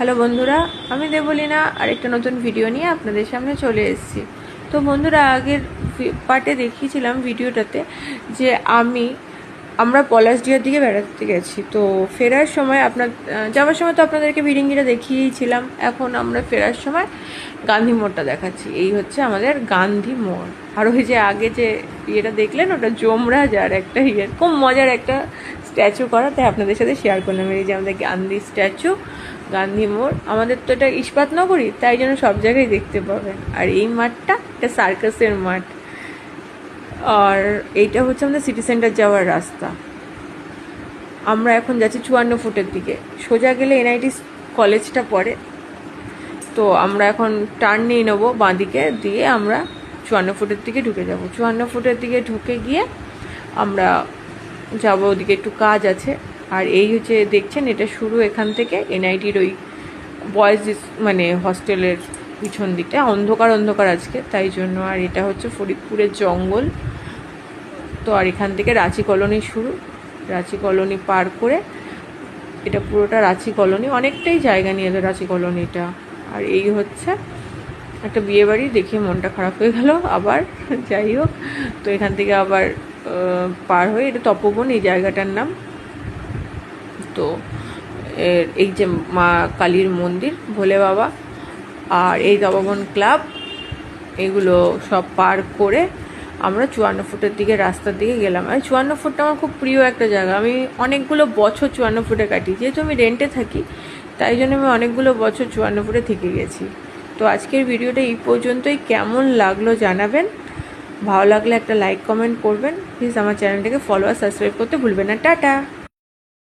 Hello বন্ধুরা, আমি দেবলীনা আরেকটা নতুন ভিডিও নিয়ে আপনাদের সামনে চলে এসেছি। তো বন্ধুরা, আগের পার্টে দেখিয়েছিলাম ভিডিওটাতে যে আমরা পলাশডিহার দিকে বেড়াতে গেছি। তো ফেরার সময় যাওয়ার সময় তো আপনাদেরকে ভিডিংটা দেখিয়েছিলাম। এখন আমরা ফেরার সময় গান্ধী মোড়টা দেখাচ্ছি। এই হচ্ছে আমাদের গান্ধী মোড়। আর ওই যে আগে যে ইয়েটা দেখলেন, ওটা যমরাজ আর একটা খুব মজার একটা স্ট্যাচু করা, তাই আপনাদের সাথে শেয়ার করলাম। এই যে আমাদের গান্ধী স্ট্যাচু, গান্ধী মোড়। আমাদের তো এটা ইস্পাত নগরী, তাই জন্য সব জায়গায় দেখতে পাবেন। আর এই মাঠটা এটা সার্কাসের মাঠ। আর এইটা হচ্ছে আমাদের সিটি সেন্টার যাওয়ার রাস্তা। আমরা এখন যাচ্ছি 54 ফুটের দিকে। সোজা গেলে এনআইটি কলেজটা পড়ে। তো আমরা এখন টার্ন নিয়ে নেবো বাঁদিকে, দিয়ে আমরা 54 ফুটের দিকে ঢুকে যাব। 54 ফুটের দিকে ঢুকে গিয়ে আমরা যাবো, ওদিকে একটু কাজ আছে। আর এই হচ্ছে দেখছেন, এটা শুরু এখান থেকে এনআইটির ওই বয়েজ মানে হস্টেলের পিছন দিকটা অন্ধকার আজকে, তাই জন্য। আর এটা হচ্ছে ফরিদপুরের জঙ্গল। তো আর এখান থেকে রাঁচি কলোনি শুরু। রাঁচি কলোনি পার করে এটা পুরোটা রাঁচি কলোনি, অনেকটাই জায়গা নিয়ে যায় রাঁচি কলোনিটা। আর এই হচ্ছে একটা বিয়ে বাড়ি, দেখে মনটা খারাপ হয়ে গেল আবার। যাই হোক, তো এখান থেকে আবার পার হয়ে এটা তপবন, এই জায়গাটার নাম। তো এই যে মা কালীর মন্দির, ভোলে বাবা, আর এই তপবন ক্লাব, এগুলো সব পার করে আমরা 54 ফুটের দিকে রাস্তার দিকে গেলাম। আর 54 ফুটটা আমার খুব প্রিয় একটা জায়গা। আমি অনেকগুলো বছর 54 ফুটে কাটি, যেহেতু আমি রেন্টে থাকি, তাই জন্য আমি অনেকগুলো বছর 54 ফুটে থেকে গেছি। তো আজকের ভিডিওটা এই পর্যন্তই। কেমন লাগলো জানাবেন। ভালো লাগলে একটা লাইক কমেন্ট করবেন প্লিজ। আমার চ্যানেলটাকে ফলো আর সাবস্ক্রাইব করতে ভুলবেন না। টাটা।